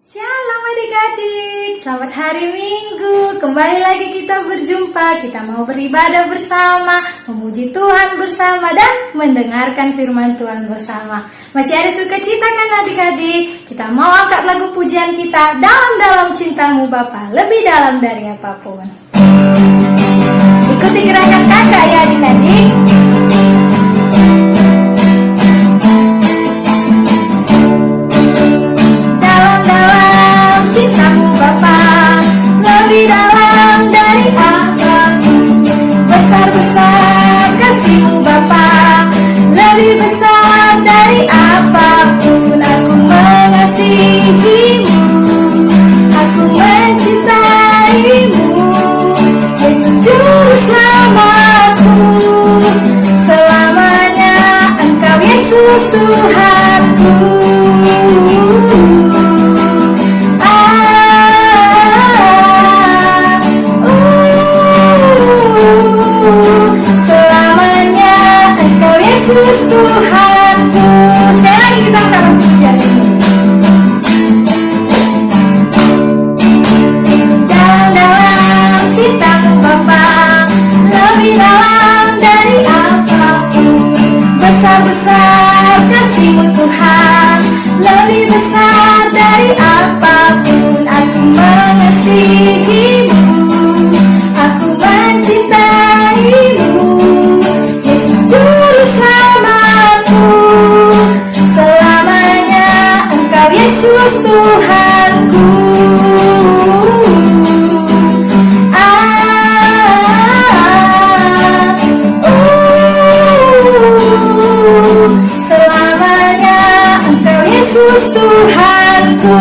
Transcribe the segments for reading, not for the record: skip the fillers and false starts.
Shalom adik-adik, selamat hari Minggu. Kembali lagi kita berjumpa. Kita mau beribadah bersama, memuji Tuhan bersama, dan mendengarkan firman Tuhan bersama. Masih ada sukacita kan adik-adik? Kita mau angkat lagu pujian kita, Dalam-dalam cintamu Bapa, lebih dalam dari apapun. Ikuti gerakan kakak ya adik-adik. Cintamu Bapa, lebih dalam dari apapun. Besar-besar kasihmu Bapa, lebih besar dari apapun. Aku mengasihimu, aku mencintaimu. Yesus Juru Selamatku, selamanya Engkau Yesus Tuhanku. Yesus Tuhanku. Sekali lagi kita angkat pujian ini. Dalam cintamu Bapa, lebih dalam dari apapun. Besar-besar kasihmu Tuhan, lebih besar dari apapun. Aku mengasihimu, aku mencintaimu. Yesus Juru Selamatku, selamanya Engkau Yesus Tuhanku. Selamanya Engkau Yesus Tuhanku.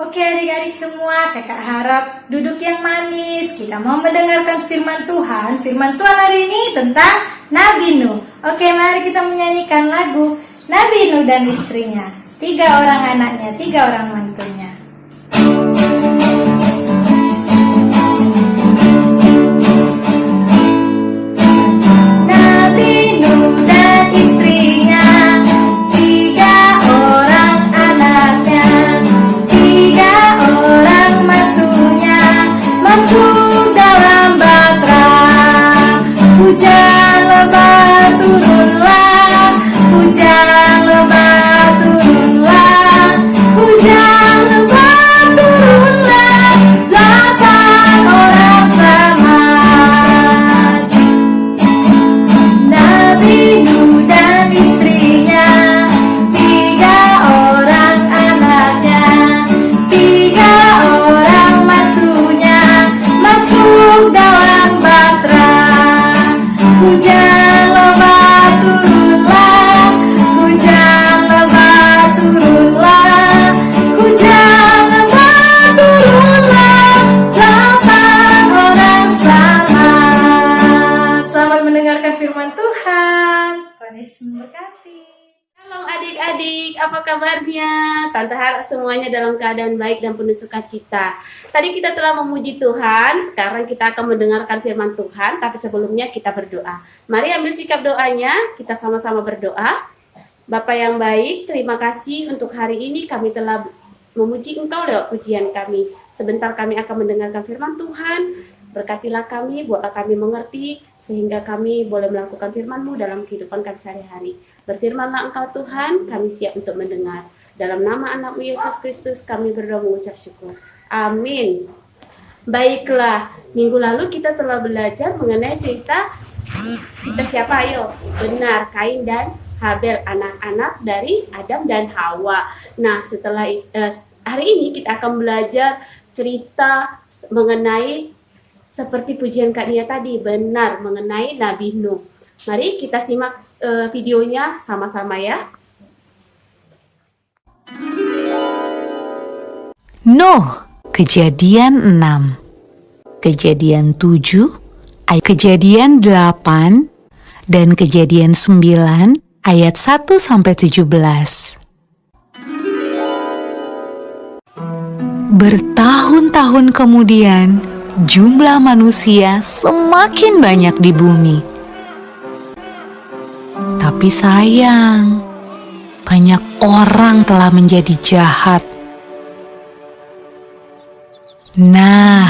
Oke adik-adik semua, kakak harap duduk yang manis. Kita mau mendengarkan firman Tuhan. Firman Tuhan hari ini tentang Nabi Nuh. Oke, mari kita menyanyikan lagu Nabi Nuh dan istrinya. 3 orang anaknya, 3 orang mantunya. Nabi Nuh dan istrinya, 3 orang anaknya, 3 orang mantunya, masuk dalam batra. Hujan lebat turunlah, hujan lebat turunlah, hujan lebat turunlah. 8 orang selamat. Nabi Nuh dan istrinya, 3 orang anaknya, 3 orang mantunya, masuk dalam batra. Hujan lebat turunlah, hujan lebat turunlah, hujan lebat turunlah. 8 orang selamat. Selamat mendengarkan firman Tuhan. Tuhan Yesus memberkati. Halo adik-adik, apa kabarnya? Tante harap semuanya dalam keadaan baik dan penuh sukacita. Tadi kita telah memuji Tuhan, sekarang kita akan mendengarkan firman Tuhan, tapi sebelumnya kita berdoa. Mari ambil sikap doanya, kita sama-sama berdoa. Bapa yang baik, terima kasih untuk hari ini kami telah memuji Engkau lewat pujian kami. Sebentar kami akan mendengarkan firman Tuhan. Berkatilah kami, buatlah kami mengerti, sehingga kami boleh melakukan firman-Mu dalam kehidupan kami sehari-hari. Berfirmanlah Engkau Tuhan, kami siap untuk mendengar. Dalam nama anak-Mu Yesus Kristus kami berdoa mengucap syukur. Amin. Baiklah, minggu lalu kita telah belajar mengenai cerita siapa ayo? Benar, Kain dan Habel, anak-anak dari Adam dan Hawa. Nah, setelah hari ini kita akan belajar cerita mengenai seperti pujian Kak Nia tadi, benar, mengenai Nabi Nuh. Mari kita simak videonya sama-sama ya. Nuh, Kejadian 6, Kejadian 7, Kejadian 8, dan Kejadian 9 ayat 1-17. Bertahun-tahun kemudian, jumlah manusia semakin banyak di bumi. Tapi sayang, banyak orang telah menjadi jahat. Nah,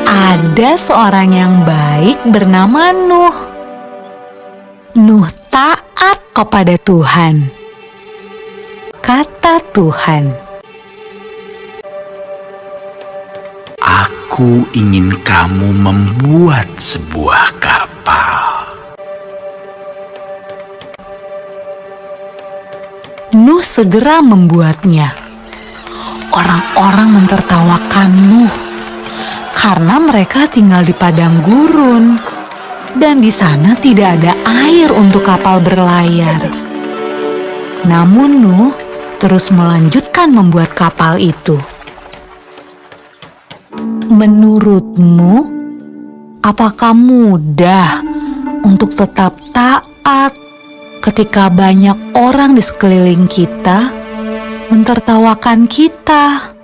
ada seorang yang baik bernama Nuh. Nuh taat kepada Tuhan. Kata Tuhan, Aku ingin kamu membuat sebuah kapal. Nuh segera membuatnya. Orang-orang mentertawakan Nuh karena mereka tinggal di padang gurun dan di sana tidak ada air untuk kapal berlayar. Namun Nuh terus melanjutkan membuat kapal itu. Menurutmu, apakah mudah untuk tetap taat ketika banyak orang di sekeliling kita mentertawakan kita?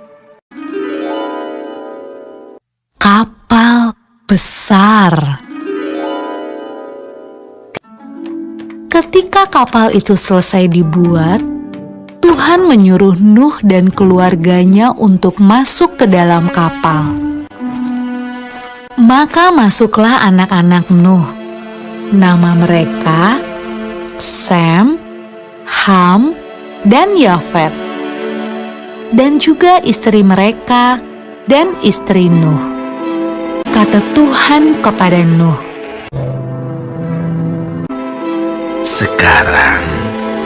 Kapal besar. Ketika kapal itu selesai dibuat, Tuhan menyuruh Nuh dan keluarganya untuk masuk ke dalam kapal. Maka masuklah anak-anak Nuh. Nama mereka Sem, Ham, dan Yafet. Dan juga istri mereka dan istri Nuh. Kata Tuhan kepada Nuh, Sekarang,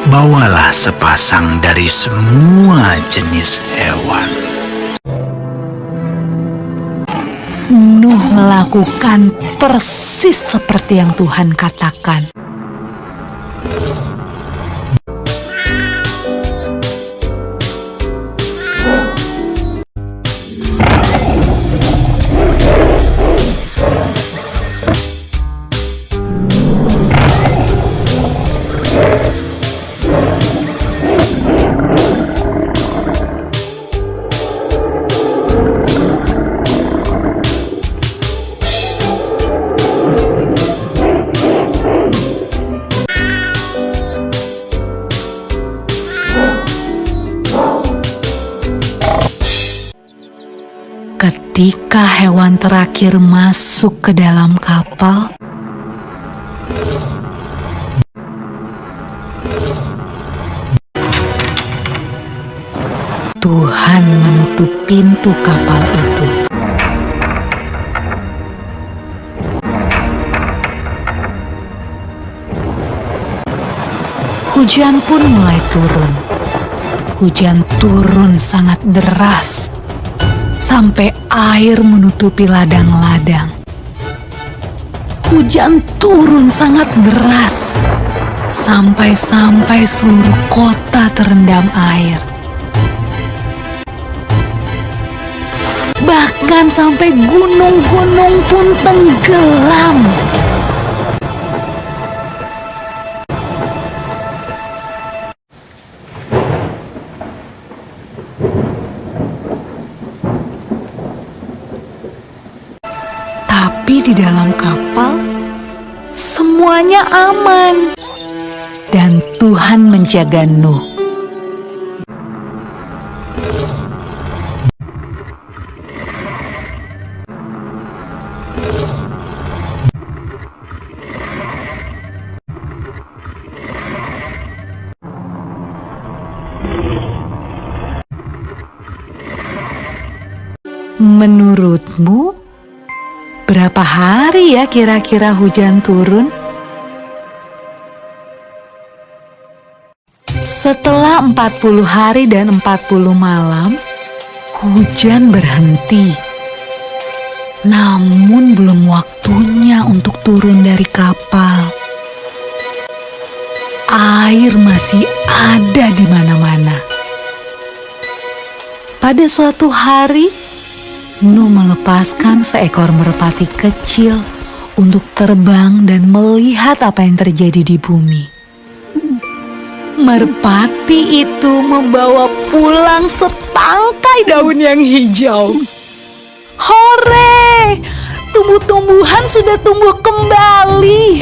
bawalah sepasang dari semua jenis hewan. Nuh melakukan persis seperti yang Tuhan katakan. Ketika hewan terakhir masuk ke dalam kapal, Tuhan menutup pintu kapal itu. Hujan pun mulai turun. Hujan turun sangat deras, sampai air menutupi ladang-ladang. Hujan turun sangat deras, sampai seluruh kota terendam air. Bahkan sampai gunung-gunung pun tenggelam. Tapi di dalam kapal, semuanya aman. Dan Tuhan menjaga Nuh. Menurutmu, berapa hari ya kira-kira hujan turun? Setelah 40 hari dan 40 malam, hujan berhenti. Namun belum waktunya untuk turun dari kapal. Air masih ada di mana-mana. Pada suatu hari, Nuh melepaskan seekor merpati kecil untuk terbang dan melihat apa yang terjadi di bumi. Merpati itu membawa pulang setangkai daun yang hijau. Hore! Tumbuh-tumbuhan sudah tumbuh kembali.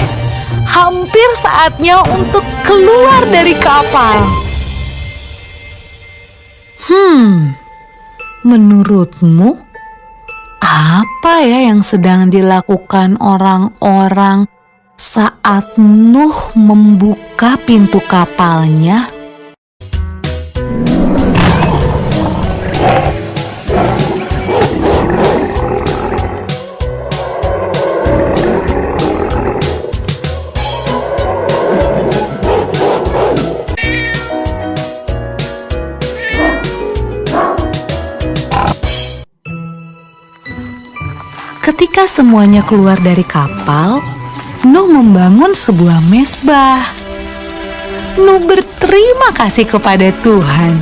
Hampir saatnya untuk keluar dari kapal. Menurutmu apa ya yang sedang dilakukan orang-orang saat Nuh membuka pintu kapalnya? Ketika semuanya keluar dari kapal, Nuh membangun sebuah mezbah. Nuh berterima kasih kepada Tuhan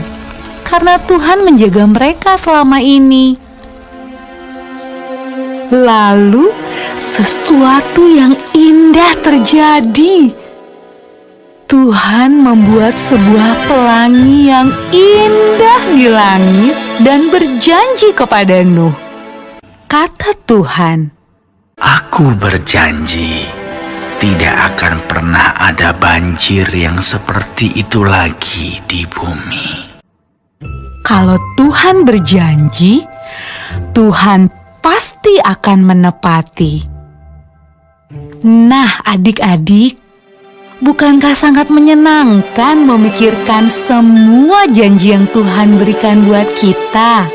karena Tuhan menjaga mereka selama ini. Lalu sesuatu yang indah terjadi. Tuhan membuat sebuah pelangi yang indah di langit dan berjanji kepada Nuh. Kata Tuhan, Aku berjanji tidak akan pernah ada banjir yang seperti itu lagi di bumi. kalau Tuhan berjanji, Tuhan pasti akan menepati. Nah, adik-adik, bukankah sangat menyenangkan memikirkan semua janji yang Tuhan berikan buat kita?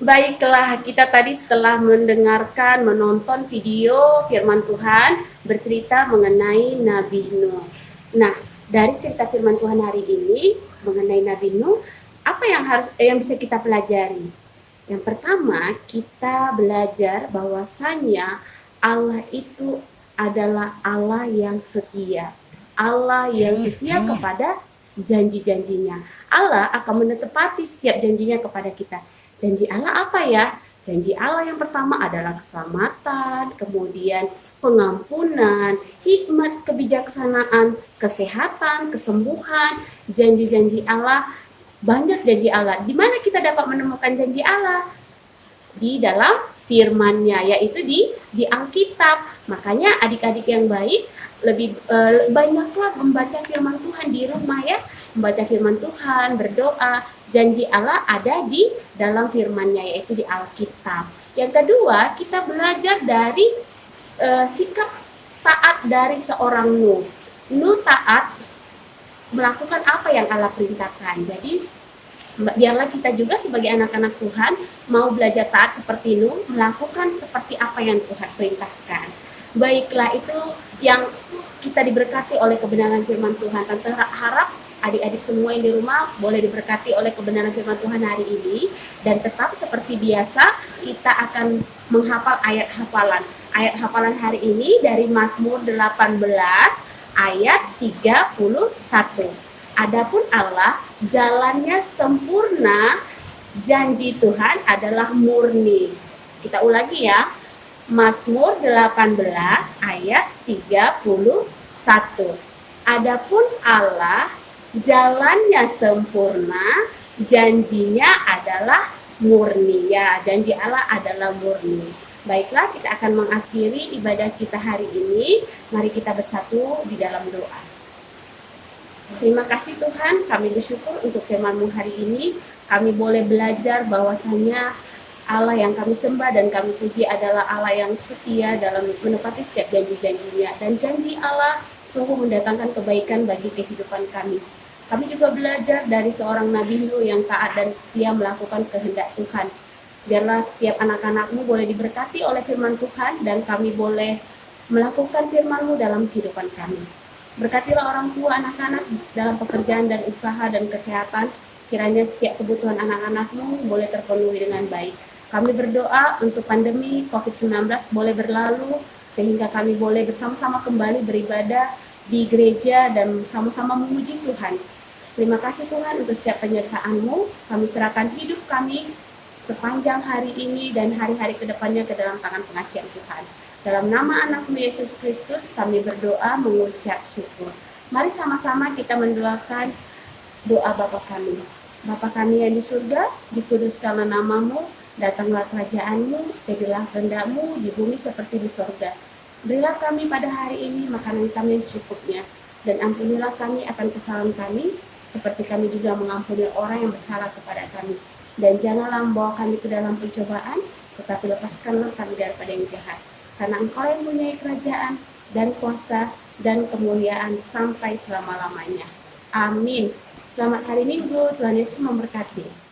Baiklah, kita tadi telah menonton video firman Tuhan bercerita mengenai Nabi Nuh. Nah, dari cerita firman Tuhan hari ini mengenai Nabi Nuh, apa yang bisa kita pelajari? Yang pertama, kita belajar bahwasanya Allah itu adalah Allah yang setia. Allah yang setia kepada janji-janjinya. Allah akan menepati setiap janjinya kepada kita. Janji Allah apa ya? Janji Allah yang pertama adalah keselamatan, kemudian pengampunan, hikmat, kebijaksanaan, kesehatan, kesembuhan. Janji-janji Allah, banyak janji Allah. Di mana kita dapat menemukan janji Allah? Di dalam firman-Nya, yaitu di Alkitab. Makanya adik-adik yang baik lebih banyaklah membaca firman Tuhan di rumah ya, membaca firman Tuhan, berdoa. Janji Allah ada di dalam firman-Nya, yaitu di Alkitab. Yang kedua, kita belajar dari sikap taat dari seorang Nuh. Nuh taat melakukan apa yang Allah perintahkan. Jadi biarlah kita juga sebagai anak-anak Tuhan mau belajar taat seperti Nuh, melakukan seperti apa yang Tuhan perintahkan. Baiklah, itu yang kita diberkati oleh kebenaran firman Tuhan. Tante harap adik-adik semua yang di rumah boleh diberkati oleh kebenaran firman Tuhan hari ini. Dan tetap seperti biasa, kita akan menghafal ayat hafalan. Ayat hafalan hari ini dari Mazmur 18 ayat 31. Adapun Allah, jalannya sempurna, janji Tuhan adalah murni. Kita ulangi ya. Mazmur 18 ayat 31. Adapun Allah, jalannya sempurna, janjinya adalah murni. Ya, janji Allah adalah murni. Baiklah, kita akan mengakhiri ibadah kita hari ini. Mari kita bersatu di dalam doa. Terima kasih Tuhan, kami bersyukur untuk firman-Mu hari ini. Kami boleh belajar bahwasanya Allah yang kami sembah dan kami puji adalah Allah yang setia dalam menepati setiap janji-janjinya. Dan janji Allah sungguh mendatangkan kebaikan bagi kehidupan kami. Kami juga belajar dari seorang Nabi Nuh yang taat dan setia melakukan kehendak Tuhan. Biarlah setiap anak-anak-Mu boleh diberkati oleh firman Tuhan dan kami boleh melakukan firman-Mu dalam kehidupan kami. Berkatilah orang tua anak-anak dalam pekerjaan dan usaha dan kesehatan. Kiranya setiap kebutuhan anak-anak-Mu boleh terpenuhi dengan baik. Kami berdoa untuk pandemi COVID-19 boleh berlalu sehingga kami boleh bersama-sama kembali beribadah di gereja dan sama-sama memuji Tuhan. Terima kasih Tuhan untuk setiap penyertaan-Mu. Kami serahkan hidup kami sepanjang hari ini dan hari-hari kedepannya ke dalam tangan pengasihan Tuhan. Dalam nama anak-Mu Yesus Kristus kami berdoa mengucap syukur. Mari sama-sama kita mendoakan doa Bapa kami. Bapa kami yang di surga, dikuduskanlah nama-Mu, datanglah kerajaan-Mu, jadilah kehendak-Mu di bumi seperti di surga. Berilah kami pada hari ini makanan kami yang secukupnya. Dan ampunilah kami akan kesalahan kami, seperti kami juga mengampuni orang yang bersalah kepada kami. Dan janganlah membawa kami ke dalam pencobaan, tetapi lepaskanlah kami daripada yang jahat. Karena Engkau yang mempunyai kerajaan, dan kuasa, dan kemuliaan sampai selama-lamanya. Amin. Selamat hari Minggu, Tuhan Yesus memberkati.